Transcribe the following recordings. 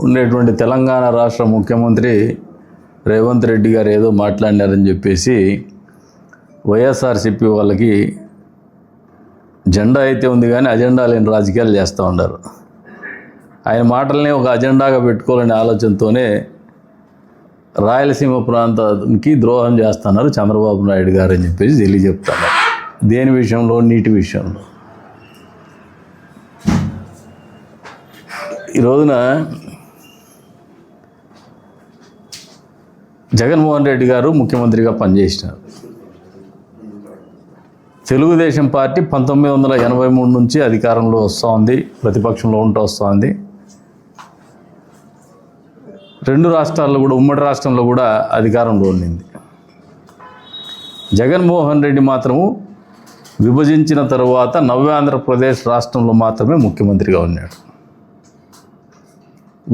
ఉండేటువంటి తెలంగాణ రాష్ట్ర ముఖ్యమంత్రి రేవంత్ రెడ్డి గారు ఏదో మాట్లాడినారని చెప్పేసి వైఎస్ఆర్సీపీ వాళ్ళకి జెండా అయితే ఉంది కానీ అజెండా లేని రాజకీయాలు చేస్తూ ఉన్నారు. ఆయన మాటల్ని ఒక అజెండాగా పెట్టుకోవాలనే ఆలోచనతోనే రాయలసీమ ప్రాంతానికి ద్రోహం చేస్తున్నారు చంద్రబాబు నాయుడు గారు అని చెప్పేసి తెలియజెప్తున్నారు. దేని విషయంలో? నీటి విషయంలో. ఈ రోజున జగన్మోహన్ రెడ్డి గారు ముఖ్యమంత్రిగా పనిచేసినారు. తెలుగుదేశం పార్టీ 1983 నుంచి అధికారంలో వస్తూ ఉంది, ప్రతిపక్షంలో ఉంటూ వస్తుంది. రెండు రాష్ట్రాల్లో కూడా, ఉమ్మడి రాష్ట్రంలో కూడా అధికారంలో ఉండింది. జగన్మోహన్ రెడ్డి మాత్రము విభజించిన తరువాత నవ్యాంధ్రప్రదేశ్ రాష్ట్రంలో మాత్రమే ముఖ్యమంత్రిగా ఉన్నాడు.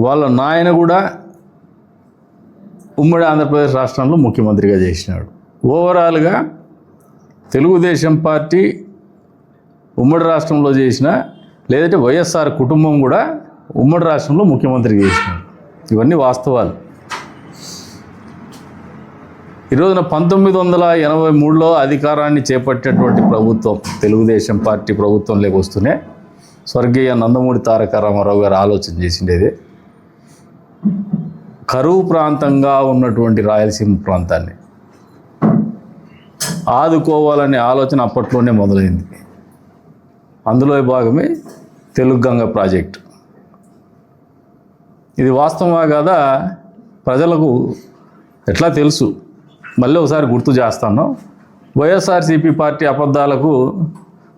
వాళ్ళ నాయన కూడా ఉమ్మడి ఆంధ్రప్రదేశ్ రాష్ట్రంలో ముఖ్యమంత్రిగా చేసినాడు. ఓవరాల్గా తెలుగుదేశం పార్టీ ఉమ్మడి రాష్ట్రంలో చేసిన, లేదంటే వైఎస్ఆర్ కుటుంబం కూడా ఉమ్మడి రాష్ట్రంలో ముఖ్యమంత్రి చేసినాడు. ఇవన్నీ వాస్తవాలు. ఈ రోజున 1983లో అధికారాన్ని చేపట్టేటువంటి ప్రభుత్వం, తెలుగుదేశం పార్టీ ప్రభుత్వంలోకి వస్తూనే స్వర్గీయ నందమూరి తారక రామారావు గారు ఆలోచన చేసిండేది కరువు ప్రాంతంగా ఉన్నటువంటి రాయలసీమ ప్రాంతాన్ని ఆదుకోవాలనే ఆలోచన అప్పట్లోనే మొదలైంది. అందులో భాగమే తెలుగు గంగ ప్రాజెక్టు. ఇది వాస్తవమా కాదా ప్రజలకు ఎట్లా తెలుసు? మళ్ళీ ఒకసారి గుర్తు చేస్తాను. వైఎస్ఆర్సీపీ పార్టీ అబద్ధాలకు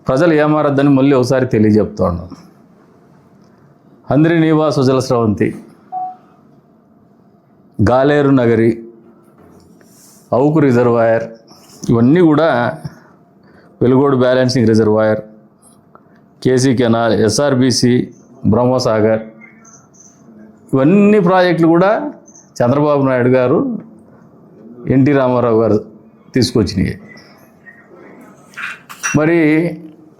ప్రజలు ఏమారద్దని మళ్ళీ ఒకసారి తెలియజెప్తాను. హంద్రి నీవా సుజల స్రవంతి, గాలేరు నగరి, అవుకు రిజర్వాయర్, ఇవన్నీ కూడా Velugodu balancing reservoir, KC canal, SRBC, Brahmasagar, ఇవన్నీ ప్రాజెక్టులు కూడా చంద్రబాబు నాయుడు గారు, ఎన్టీ రామారావు గారు తీసుకొచ్చినాయి. మరి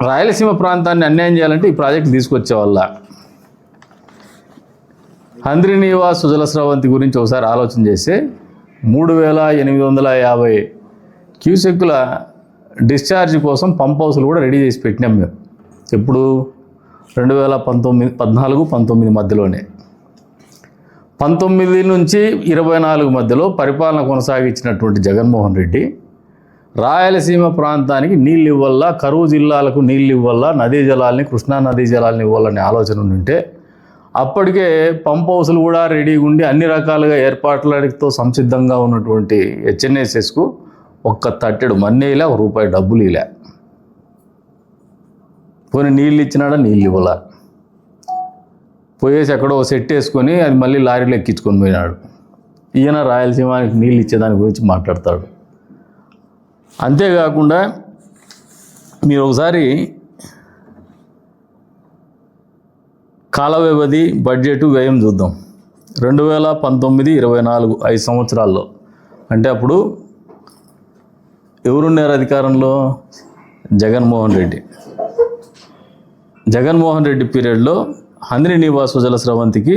రాయలసీమ ప్రాంతాన్ని అన్యాయం చేయాలంటే ఈ ప్రాజెక్టు తీసుకొచ్చే వల్ల హంద్రి నీవా సుజల స్రవంతి గురించి ఒకసారి ఆలోచన చేస్తే 3850 క్యూసెక్కుల డిశ్చార్జ్ కోసం పంప్ హౌస్లు కూడా రెడీ చేసి పెట్టినాం మేము. ఎప్పుడు? 2014-19 మధ్యలోనే. 19 నుంచి 24 మధ్యలో పరిపాలన కొనసాగించినటువంటి జగన్మోహన్ రెడ్డి రాయలసీమ ప్రాంతానికి నీళ్ళు ఇవ్వాలా, కరువు జిల్లాలకు నీళ్ళు ఇవ్వాలా, నదీ జలాల్ని, కృష్ణా నదీ జలాల్ని ఇవ్వాలనే ఆలోచన ఉంటే అప్పటికే పంప్ హౌస్లు కూడా రెడీగా ఉండి అన్ని రకాలుగా ఏర్పాట్లతో సంసిద్ధంగా ఉన్నటువంటి హెచ్ఎన్ఎస్ఎస్కు ఒక్క తట్టెడు మన్నేలా, ₹1 డబ్బులు ఇలా. పోనీ నీళ్ళు ఇచ్చినాడా? నీళ్ళు ఇవ్వాల. పోయేసి ఎక్కడో సెట్ వేసుకొని అది మళ్ళీ లారీలో ఎక్కించుకొని పోయినాడు. ఈయన రాయలసీమకి నీళ్ళు ఇచ్చేదాని గురించి మాట్లాడతాడు. అంతేకాకుండా మీరు ఒకసారి కాల వ్యవధి, బడ్జెటు, వ్యయం చూద్దాం. 2019-24 5 సంవత్సరాల్లో. అంటే అప్పుడు ఎవరున్నారు అధికారంలో? జగన్మోహన్ రెడ్డి. జగన్మోహన్ రెడ్డి పీరియడ్లో హంద్రి నీవా సుజల స్రవంతికి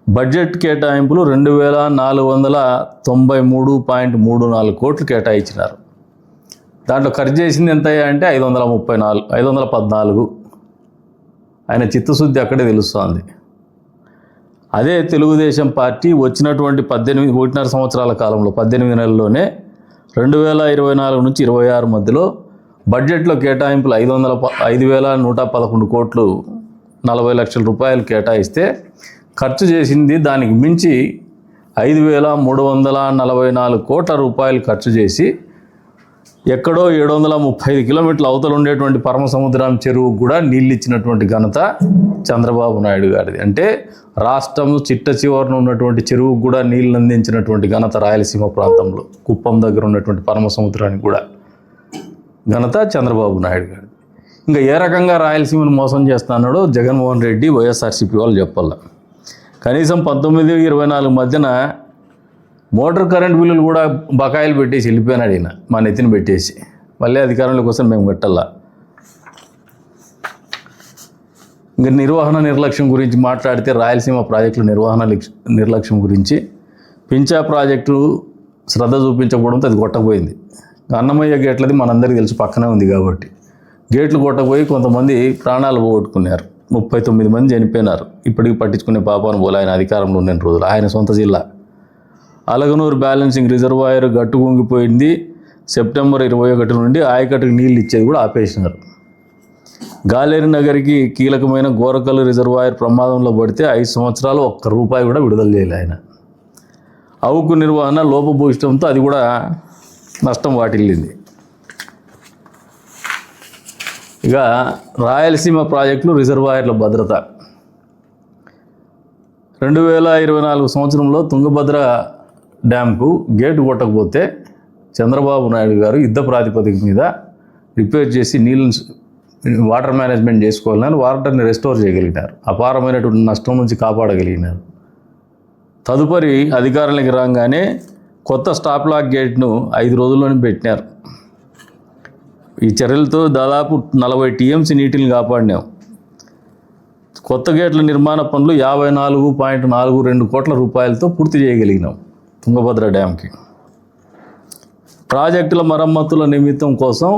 బడ్జెట్ కేటాయింపులు 2493.34 కోట్లు కేటాయించినారు. దాంట్లో ఖర్చు చేసింది ఎంత అంటే 514. ఆయన చిత్తశుద్ధి అక్కడే తెలుస్తోంది. అదే తెలుగుదేశం పార్టీ వచ్చినటువంటి 1.5 సంవత్సరాల కాలంలో, 18 నెలల్లోనే 2024 నుంచి 26 మధ్యలో బడ్జెట్లో కేటాయింపులు 5,111 కోట్లు, 40 లక్షల రూపాయలు కేటాయిస్తే ఖర్చు చేసింది దానికి మించి 5,344 కోట్ల రూపాయలు ఖర్చు చేసి ఎక్కడో 735 కిలోమీటర్ల అవతల ఉండేటువంటి పరమసముద్రం చెరువు కూడా నీళ్ళు ఇచ్చినటువంటి ఘనత చంద్రబాబు నాయుడు గారిది. అంటే రాష్ట్రం చిట్ట చివరన ఉన్నటువంటి చెరువుకు కూడా నీళ్ళు అందించినటువంటి ఘనత రాయలసీమ ప్రాంతంలో, కుప్పం దగ్గర ఉన్నటువంటి పరమసముద్రానికి కూడా ఘనత చంద్రబాబు నాయుడు గారిది. ఇంకా ఏ రకంగా రాయలసీమను మోసం చేస్తున్నాడో జగన్మోహన్ రెడ్డి, వైఎస్ఆర్సీపీ వాళ్ళు చెప్పాల. కనీసం 19-24 మధ్యన మోటార్ కరెంట్ బిల్లులు కూడా బకాయిలు పెట్టేసి వెళ్ళిపోయినాడు ఈయన, మా నెత్తిని పెట్టేసి. మళ్ళీ అధికారంలోకి వస్తే మేము కట్టాలా. ఇంకా నిర్వహణ నిర్లక్ష్యం గురించి మాట్లాడితే రాయలసీమ ప్రాజెక్టుల నిర్లక్ష్యం గురించి పింఛా ప్రాజెక్టు శ్రద్ధ చూపించకపోవడంతో అది కొట్టకపోయింది. అన్నమయ్య గేట్లది మనందరికీ తెలుసు, పక్కనే ఉంది కాబట్టి గేట్లు కొట్టకపోయి కొంతమంది ప్రాణాలు పోగొట్టుకున్నారు. 39 మంది చనిపోయినారు. ఇప్పటికీ పట్టించుకునే పాపాను పోలే ఆయన అధికారంలో ఉన్న రోజులు. ఆయన సొంత జిల్లా అలగనూరు బ్యాలెన్సింగ్ రిజర్వాయర్ గట్టు కుంగిపోయింది. సెప్టెంబర్ 21 నుండి ఆయకట్టుకు నీళ్ళు ఇచ్చేది కూడా ఆపేసినారు. గాలేరు నగర్కి కీలకమైన గోరకల్లు రిజర్వాయర్ ప్రమాదంలో పడితే 5 సంవత్సరాలు ఒక్క రూపాయి కూడా విడుదల చేయలే ఆయన. అవుకు నిర్వహణ లోపభూయిష్టంతో అది కూడా నష్టం వాటిల్లింది. ఇక రాయలసీమ ప్రాజెక్టులు రిజర్వాయర్ల భద్రత 2024 సంవత్సరంలో తుంగభద్ర డ్యాంకు గేటు కొట్టకపోతే చంద్రబాబు నాయుడు గారు యుద్ధ ప్రాతిపదిక మీద రిపేర్ చేసి వాటర్ మేనేజ్మెంట్ చేసుకోవాలని వాటర్ని రెస్టోర్ చేయగలిగినారు. అపారమైనటువంటి నష్టం నుంచి కాపాడగలిగినారు. తదుపరి అధికారులకు రాగానే కొత్త స్టాప్ లాక్ గేట్ను 5 రోజుల్లోనే పెట్టినారు. ఈ చర్యలతో దాదాపు 40 టీఎంసీ నీటిని కాపాడినాం. కొత్త గేట్ల నిర్మాణ పనులు 54.42 కోట్ల రూపాయలతో పూర్తి చేయగలిగినాం తుంగభద్ర డ్యాంకి. ప్రాజెక్టుల మరమ్మతుల నిమిత్తం కోసం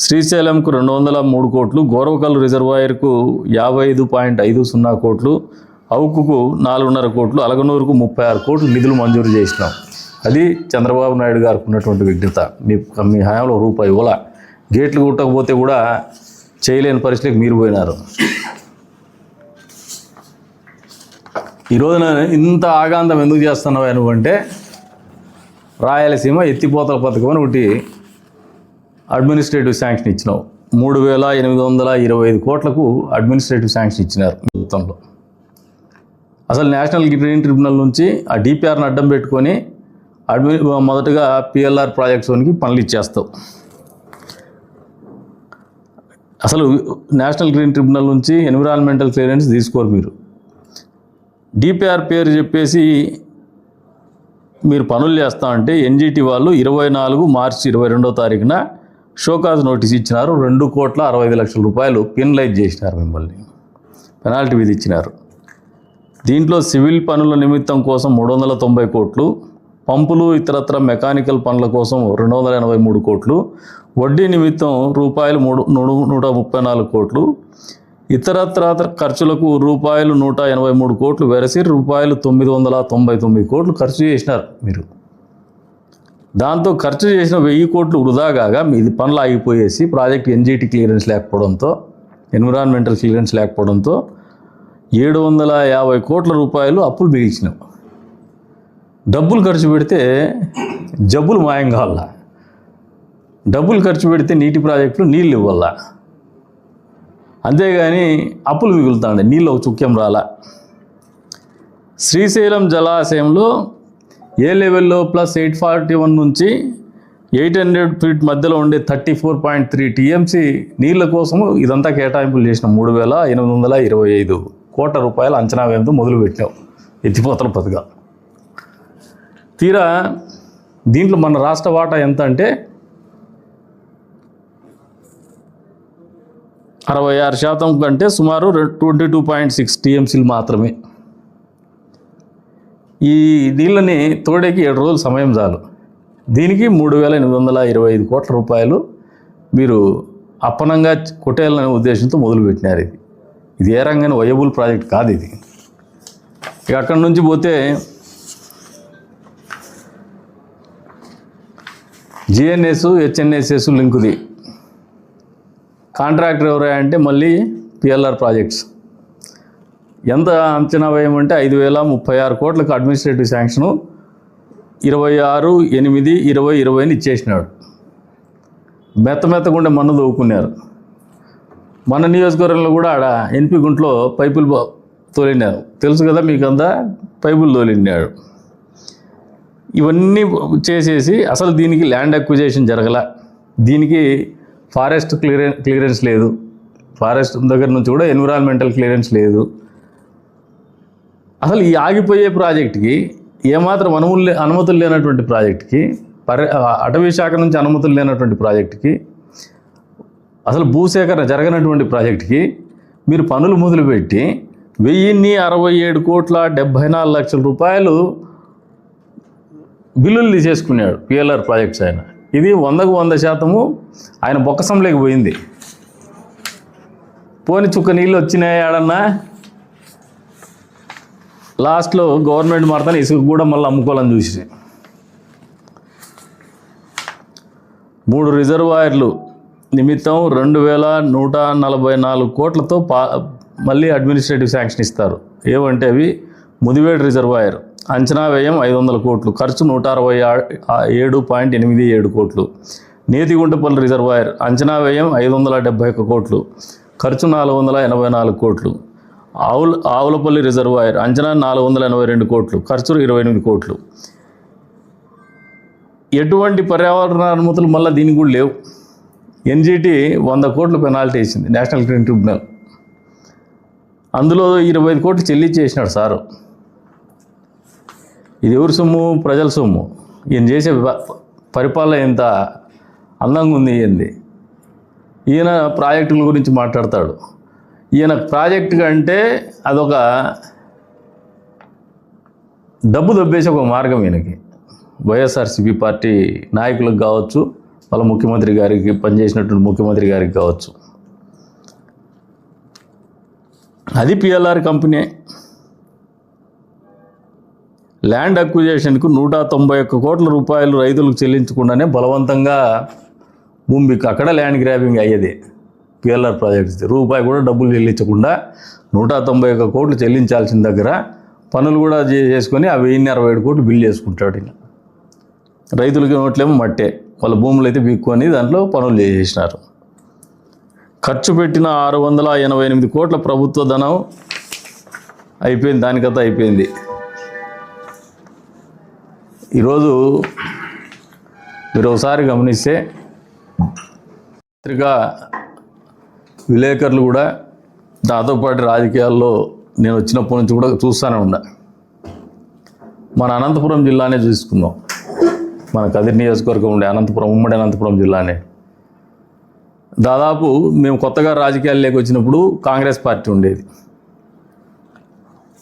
శ్రీశైలంకు 203 కోట్లు, గోరవకల్లు రిజర్వాయర్కు 55.50 కోట్లు, అవుకుకు 4.5 కోట్లు, అలగనూరుకు 36 కోట్లు నిధులు మంజూరు చేసినాం. అది చంద్రబాబు నాయుడు గారికి ఉన్నటువంటి విఘ్నత. మీ హయాంలో రూపాయి ఇవ్వాల. గేట్లు కొట్టకపోతే కూడా చేయలేని పరిస్థితికి మీరు పోయినారు. ఈరోజున ఇంత ఆగాంతం ఎందుకు చేస్తున్నావు నువ్వంటే, రాయలసీమ ఎత్తిపోతల పథకం అని ఒకటి అడ్మినిస్ట్రేటివ్ శాంక్షన్ ఇచ్చినావు. 3,825 కోట్లకు అడ్మినిస్ట్రేటివ్ శాంక్షన్ ఇచ్చినారు మొత్తంలో. అసలు నేషనల్ గ్రీన్ ట్రిబ్యునల్ నుంచి ఆ డిపిఆర్ని అడ్డం పెట్టుకొని మొదటగా పిఎల్ఆర్ ప్రాజెక్ట్స్ వన్కి పనులు ఇచ్చేస్తావు. అసలు నేషనల్ గ్రీన్ ట్రిబ్యునల్ నుంచి ఎన్విరాన్మెంటల్ క్లియరెన్స్ తీసుకోరు మీరు. డిపిఆర్ పేరు చెప్పేసి మీరు పనులు చేస్తామంటే ఎన్జిటి వాళ్ళు 24 మార్చి 22వ తారీఖున షోకాజ్ నోటీస్ ఇచ్చినారు. 2,65 లక్షల పెనలైజ్ చేసినారు, మిమ్మల్ని పెనాల్టీ విధించినారు. దీంట్లో సివిల్ పనుల నిమిత్తం కోసం 390 కోట్లు, పంపులు ఇతరత్ర మెకానికల్ పనుల కోసం 283 కోట్లు, వడ్డీ నిమిత్తం రూపాయలు 134 కోట్లు, ఇతరత్ర ఖర్చులకు రూపాయలు 183 కోట్లు వెరసి రూపాయలు 999 కోట్లు ఖర్చు చేసినారు మీరు. దాంతో ఖర్చు చేసిన 1000 కోట్లు వృధా కాగా మీది పనులు ఆగిపోయేసి ప్రాజెక్ట్ ఎన్జిటి క్లియరెన్స్ లేకపోవడంతో, ఎన్విరాన్మెంటల్ క్లియరెన్స్ లేకపోవడంతో 750 కోట్ల రూపాయలు అప్పులు మిగిల్చినాం. డబ్బులు ఖర్చు పెడితే జబ్బులు మాయం కావాలా, డబ్బులు ఖర్చు పెడితే నీటి ప్రాజెక్టులు నీళ్ళు ఇవ్వాలా, అంతేగాని అప్పులు మిగులుతాండి, నీళ్ళు ఒక చుక్యం రాలా. శ్రీశైలం జలాశయంలో ఏ లెవెల్లో ప్లస్ 841 నుంచి 800 ఫీట్ మధ్యలో ఉండే 34.3 టీఎంసీ నీళ్ళ కోసము ఇదంతా కేటాయింపులు చేసినాం. 3,825 కోట్ల రూపాయల అంచనా వ్యయంతో మొదలుపెట్టినాం ఎత్తిపోతల పథకం. తీరా దీంట్లో మన రాష్ట్ర వాటా ఎంత అంటే 66% కంటే సుమారు 22.6 టీఎంసీలు మాత్రమే. ఈ నీళ్ళని తోడేకి 7 రోజులు సమయం చాలు. దీనికి 3,825 కోట్ల రూపాయలు మీరు అప్పనంగా కొట్టేయాలనే ఉద్దేశంతో మొదలుపెట్టినారు. ఇది ఏ రంగానే వయబుల్ ప్రాజెక్ట్ కాదు ఇది. ఇక అక్కడి నుంచి పోతే జిఎన్ఎస్ హెచ్ఎన్ఎస్ఎస్ లింకుది కాంట్రాక్టర్ ఎవరా అంటే మళ్ళీ పిఎల్ఆర్ ప్రాజెక్ట్స్. ఎంత అంచనా వ్యయమంటే 5,036 కోట్లకు అడ్మినిస్ట్రేటివ్ శాంక్షను 26/8/2020 ఇచ్చేసినాడు. మెత్తగుండే మన్ను దవ్వుకున్నారు. మన నియోజకవర్గంలో కూడా ఆడ ఎన్పి గుంట్లో పైపులు తోలినారు, తెలుసు కదా మీకంతా, పైపులు తోలినాడు. ఇవన్నీ చేసేసి అసలు దీనికి ల్యాండ్ అక్విజేషన్ జరగల, దీనికి ఫారెస్ట్ క్లియరెన్స్ లేదు, ఫారెస్ట్ దగ్గర నుంచి కూడా ఎన్విరాన్మెంటల్ క్లియరెన్స్ లేదు. అసలు ఈ ఆగిపోయే ప్రాజెక్టుకి ఏమాత్రం అనుమతులు లేనటువంటి ప్రాజెక్టుకి, అటవీ శాఖ నుంచి అనుమతులు లేనటువంటి ప్రాజెక్టుకి, అసలు భూసేకరణ జరగనటువంటి ప్రాజెక్టుకి మీరు పనులు మొదలుపెట్టి 1067,74,00,000 రూపాయలు బిల్లులు తీసేసుకున్నాడు పిఎల్ఆర్ ప్రాజెక్ట్స్ ఆయన. ఇది 100% ఆయన బొక్కసంలోకి పోయింది. పోని చుక్క నీళ్ళు వచ్చినాయి ఆడన్నా, లాస్ట్లో గవర్నమెంట్ మారుతాను ఇసుక కూడా మళ్ళీ అమ్ముకోవాలని చూసి 3 రిజర్వాయర్లు నిమిత్తం 2,144 కోట్లతో మళ్ళీ అడ్మినిస్ట్రేటివ్ శాంక్షన్ ఇస్తారు. ఏమంటే అవి ముదివేడు రిజర్వాయర్ అంచనా వ్యయం 500 కోట్లు, ఖర్చు 167.87 కోట్లు. నేతిగుంటపల్లి రిజర్వాయర్ అంచనా వ్యయం 571 కోట్లు, ఖర్చు 484 కోట్లు. ఆవులపల్లి రిజర్వాయర్ అంచనా 482 కోట్లు, ఖర్చు 28 కోట్లు. ఎటువంటి పర్యావరణ అనుమతులు మళ్ళీ దీనికి కూడా లేవు. ఎన్జిటి 100 కోట్లు పెనాల్టీ ఇచ్చింది నేషనల్ గ్రీన్ ట్రిబ్యునల్. అందులో 25 కోట్లు చెల్లించేసినాడు సారు. ఇది ఎవరి సొమ్ము? ప్రజల సొమ్ము. ఈయన చేసే పరిపాలన ఎంత అందంగా ఉంది ఏంది. ఈయన ప్రాజెక్టుల గురించి మాట్లాడతాడు. ఈయన ప్రాజెక్టు కంటే అదొక డబ్బు దబ్బేసే ఒక మార్గం ఈయనకి. వైఎస్ఆర్సీపీ పార్టీ నాయకులకు కావచ్చు, వాళ్ళ ముఖ్యమంత్రి గారికి పనిచేసినటువంటి ముఖ్యమంత్రి గారికి కావచ్చు. అది పిఎల్ఆర్ కంపెనీ. ల్యాండ్ అక్విజిషన్కు 191 కోట్ల రూపాయలు రైతులకు చెల్లించకుండానే బలవంతంగా భూమి అక్కడ ల్యాండ్ గ్రాబింగ్ అయ్యేది. పిఎల్ఆర్ ప్రాజెక్ట్స్ రూపాయి కూడా డబ్బులు చెల్లించకుండా 191 కోట్లు చెల్లించాల్సిన దగ్గర పనులు కూడా చేసుకొని ఆ 1067 కోట్లు బిల్ చేసుకుంటాడు. రైతులకి నోట్లేమో మట్టే, వాళ్ళ భూములు అయితే బిక్కొని దాంట్లో పనులు చేసేసినారు. ఖర్చు పెట్టిన 688 కోట్ల ప్రభుత్వ ధనం అయిపోయింది, దానికతా అయిపోయింది. ఈరోజు మీరు ఒకసారి గమనిస్తే పత్రికా విలేకరులు కూడా నాతో పాటు రాజకీయాల్లో నేను వచ్చినప్పటి నుంచి కూడా చూస్తూనే ఉన్నా. మన అనంతపురం జిల్లానే చూసుకుందాం. మన కదిరి నియోజకవర్గం ఉండే అనంతపురం, ఉమ్మడి అనంతపురం జిల్లానే. దాదాపు మేము కొత్తగా రాజకీయాల్లోకి వచ్చినప్పుడు కాంగ్రెస్ పార్టీ ఉండేది.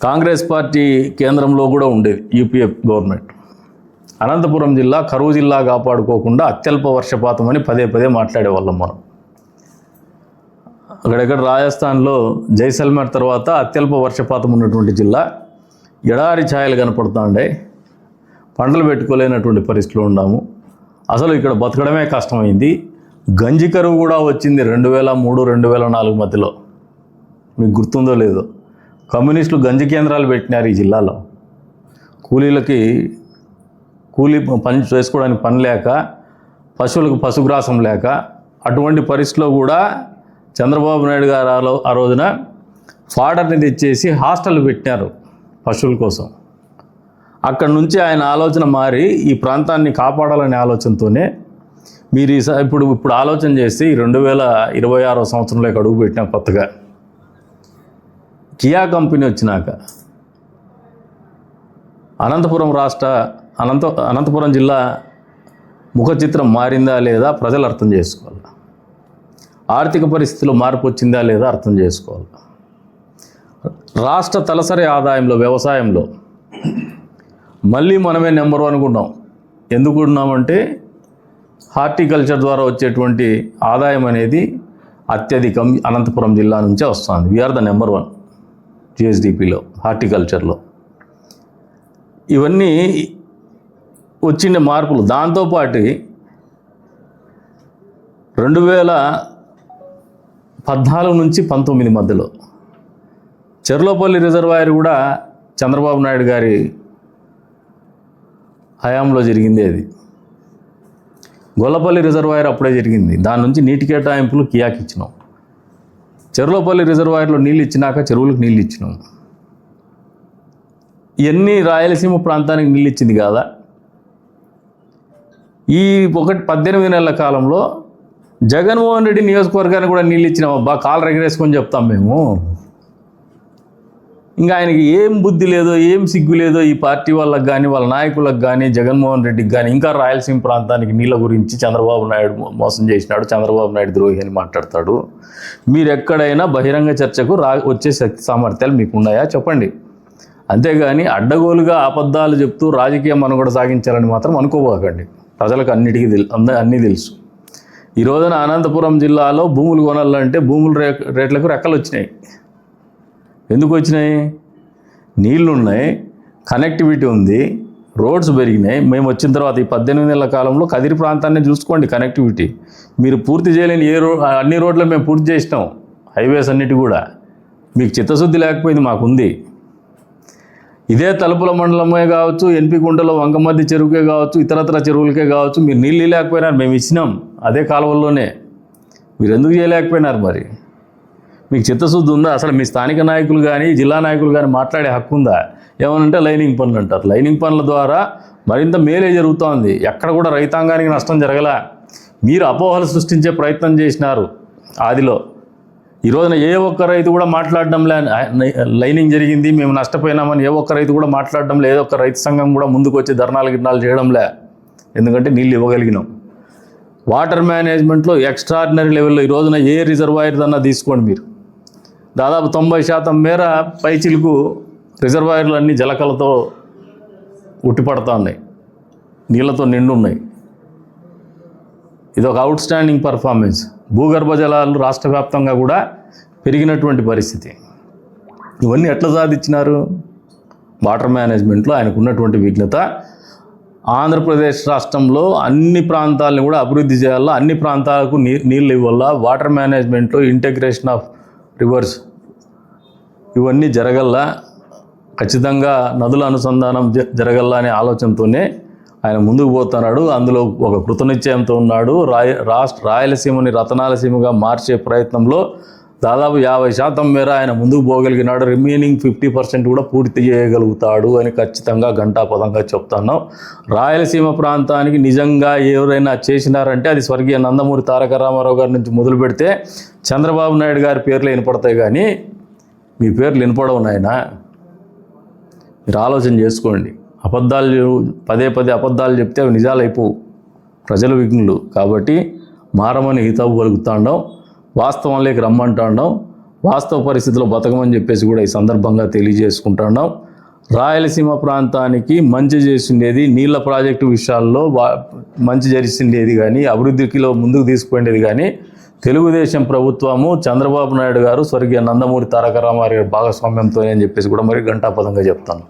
కాంగ్రెస్ పార్టీ కేంద్రంలో కూడా ఉండేది యూపీఏ గవర్నమెంట్. అనంతపురం జిల్లా కరువు జిల్లా కాపాడుకోకుండా అత్యల్ప వర్షపాతం అని పదే మాట్లాడేవాళ్ళం మనం. అక్కడెక్కడ రాజస్థాన్లో జైసల్మేర్ తర్వాత అత్యల్ప వర్షపాతం ఉన్నటువంటి జిల్లా. ఎడారి ఛాయలు కనపడుతుండే, పంటలు పెట్టుకోలేనటువంటి పరిస్థితిలో ఉన్నాము. అసలు ఇక్కడ బతకడమే కష్టమైంది. గంజి కరువు కూడా వచ్చింది 2003-2004 మధ్యలో. మీకు గుర్తుందో లేదో, కమ్యూనిస్టులు గంజి కేంద్రాలు పెట్టినారు ఈ జిల్లాలో. కూలీలకి కూలీ పని చేసుకోవడానికి పని లేక, పశువులకు పశుగ్రాసం లేక, అటువంటి పరిస్థితిలో కూడా చంద్రబాబు నాయుడు గారు ఆ రోజున ఫాడర్ని తెచ్చేసి హాస్టల్ పెట్టినారు పశువుల కోసం. అక్కడి నుంచి ఆయన ఆలోచన మారి ఈ ప్రాంతాన్ని కాపాడాలనే ఆలోచనతోనే మీరు ఇప్పుడు ఆలోచన చేస్తే 2026 సంవత్సరంలో అడుగు పెట్టినాం కొత్తగా. కియా కంపెనీ వచ్చినాక అనంతపురం జిల్లా ముఖ చిత్రం మారిందా లేదా ప్రజలు అర్థం చేసుకోవాలి. ఆర్థిక పరిస్థితిలో మార్పు వచ్చిందా లేదా అర్థం చేసుకోవాలి. రాష్ట్ర తలసరి ఆదాయంలో, వ్యవసాయంలో మళ్ళీ మనమే నెంబర్ 1 ఉన్నాం. ఎందుకు ఉన్నామంటే హార్టికల్చర్ ద్వారా వచ్చేటువంటి ఆదాయం అనేది అత్యధికం అనంతపురం జిల్లా నుంచే వస్తుంది. వీఆర్ ద నెంబర్ 1 జిఎస్డిపిలో, హార్టికల్చర్లో. ఇవన్నీ వచ్చిన మార్పులు. దాంతోపాటు 2014 నుంచి 19 మధ్యలో చెర్లోపల్లి రిజర్వాయర్ కూడా చంద్రబాబు నాయుడు గారి హయాంలో జరిగింది. అది గొల్లపల్లి రిజర్వాయర్ అప్పుడే జరిగింది. దాని నుంచి నీటి కేటాయింపులు కియాకి ఇచ్చినాం. చెర్లోపల్లి రిజర్వాయర్లో నీళ్ళు ఇచ్చినాక చెరువులకు నీళ్ళు ఇచ్చినాం. ఇవన్నీ రాయలసీమ ప్రాంతానికి నీళ్ళు ఇచ్చింది కాదా? ఈ 18 నెలల కాలంలో జగన్మోహన్ రెడ్డి నియోజకవర్గానికి కూడా నీళ్ళు ఇచ్చినాం. కాలు ఎగరేసుకొని చెప్తాం మేము. ఇంకా ఆయనకి ఏం బుద్ధి లేదో ఏం సిగ్గు లేదో ఈ పార్టీ వాళ్ళకి కానీ వాళ్ళ నాయకులకు కానీ జగన్మోహన్ రెడ్డికి కానీ ఇంకా రాయలసీమ ప్రాంతానికి నీళ్ళ గురించి చంద్రబాబు నాయుడు మోసం చేసినాడు, చంద్రబాబు నాయుడు ద్రోహి అని మాట్లాడతాడు. మీరు ఎక్కడైనా బహిరంగ చర్చకు వచ్చే శక్తి సామర్థ్యాలు మీకు ఉన్నాయా చెప్పండి. అంతేగాని అడ్డగోలుగా అబద్ధాలు చెప్తూ రాజకీయ మనుగడ సాగించాలని మాత్రం అనుకోబోకండి. ప్రజలకు అన్నీ తెలుసు. ఈ రోజున అనంతపురం జిల్లాలో భూములు కొనాలంటే భూముల రేట్లకు రెక్కలు వచ్చినాయి. ఎందుకు వచ్చినాయి? నీళ్లు ఉన్నాయి, కనెక్టివిటీ ఉంది, రోడ్స్ పెరిగినాయి. మేము వచ్చిన తర్వాత ఈ 18 నెలల కాలంలో కదిరి ప్రాంతాన్ని చూసుకోండి కనెక్టివిటీ. మీరు పూర్తి చేయలేని అన్ని రోడ్లు మేము పూర్తి చేసినాం, హైవేస్ అన్నిటి కూడా. మీకు చిత్తశుద్ధి లేకపోయింది, మాకుంది. ఇదే తలుపుల మండలమే కావచ్చు, ఎన్పి గుంటలో వంకమద్ది చెరువుకే కావచ్చు, ఇతరత్ర చెరువులకే కావచ్చు, మీరు నీళ్ళు లేకపోయినారు, మేము ఇచ్చినాం అదే కాలువల్లోనే. మీరు ఎందుకు చేయలేకపోయినారు? మరి మీకు చిత్తశుద్ధి ఉందా? అసలు మీ స్థానిక నాయకులు కానీ జిల్లా నాయకులు కానీ మాట్లాడే హక్కు ఉందా? ఏమనంటే లైనింగ్ పనులు అంటారు. లైనింగ్ పనుల ద్వారా మరింత మేలే జరుగుతోంది, ఎక్కడ కూడా రైతాంగానికి నష్టం జరగలా. మీరు అపోహలు సృష్టించే ప్రయత్నం చేసినారు ఆదిలో. ఈ రోజున ఏ ఒక్క రైతు కూడా మాట్లాడడం లైనింగ్ జరిగింది మేము నష్టపోయినామని ఏ ఒక్క రైతు కూడా మాట్లాడడం లేదు. ఒక్క రైతు సంఘం కూడా ముందుకు వచ్చి ధర్నాలు గిర్నాలు చేయడంలే. ఎందుకంటే నీళ్ళు ఇవ్వగలిగినాం. వాటర్ మేనేజ్మెంట్లో ఎక్స్ట్రాడినరీ లెవెల్లో ఈ రోజున ఏ రిజర్వాయర్ అన్నా తీసుకోండి మీరు, దాదాపు 90% మేర పైచిలకు రిజర్వాయర్లు అన్నీ జలకలతో ఉట్టిపడతా ఉన్నాయి, నీళ్లతో నిండున్నాయి. ఇది ఒక అవుట్ స్టాండింగ్ పర్ఫార్మెన్స్. భూగర్భ జలాలు రాష్ట్ర వ్యాప్తంగా కూడా పెరిగినటువంటి పరిస్థితి. ఇవన్నీ ఎట్లా సాధించినారు? వాటర్ మేనేజ్మెంట్లో ఆయనకు ఉన్నటువంటి విఘ్నత. ఆంధ్రప్రదేశ్ రాష్ట్రంలో అన్ని ప్రాంతాలను కూడా అభివృద్ధి చేయాలా, అన్ని ప్రాంతాలకు నీళ్ళు ఇవ్వాలా, వాటర్ మేనేజ్మెంట్లో ఇంటిగ్రేషన్ ఆఫ్ రివర్స్ ఇవన్నీ జరగల్లా, ఖచ్చితంగా నదుల అనుసంధానం జరగల్లా అనే ఆలోచనతోనే ఆయన ముందుకు పోతున్నాడు. అందులో ఒక కృతనిశ్చయంతో ఉన్నాడు. రాయలసీమని రతనాలసీమగా మార్చే ప్రయత్నంలో దాదాపు 50% మేర ఆయన ముందుకు పోగలిగినాడు. రిమైనింగ్ 50% కూడా పూర్తి చేయగలుగుతాడు అని ఖచ్చితంగా ఘంటాపథంగా చెప్తున్నాం. రాయలసీమ ప్రాంతానికి నిజంగా ఎవరైనా చేసినారంటే అది స్వర్గీయ నందమూరి తారక రామారావు గారి నుంచి మొదలు పెడితే చంద్రబాబు నాయుడు గారి పేర్లు వినపడతాయి, కానీ మీ పేర్లు వినపడవు నాయన. మీరు ఆలోచన చేసుకోండి. పదే అబద్ధాలు చెప్తే అవి నిజాలు అయిపోవు. ప్రజలు విఘ్నులు కాబట్టి మారమని హితవు పలుకుతాండం, వాస్తవంలోకి రమ్మంటాండం, వాస్తవ పరిస్థితుల్లో బతకమని చెప్పేసి కూడా ఈ సందర్భంగా తెలియజేసుకుంటున్నాం. రాయలసీమ ప్రాంతానికి మంచి చేసిండేది, నీళ్ళ ప్రాజెక్టు విషయాల్లో మంచి జరిసిండేది కానీ, అభివృద్ధికిలో ముందుకు తీసుకుపోయిండేది కానీ తెలుగుదేశం ప్రభుత్వము, చంద్రబాబు నాయుడు గారు, స్వర్గీయ నందమూరి తారక రామారావు గారి భాగస్వామ్యంతోనే అని చెప్పేసి కూడా మరి ఘంటాపథంగా చెప్తాను.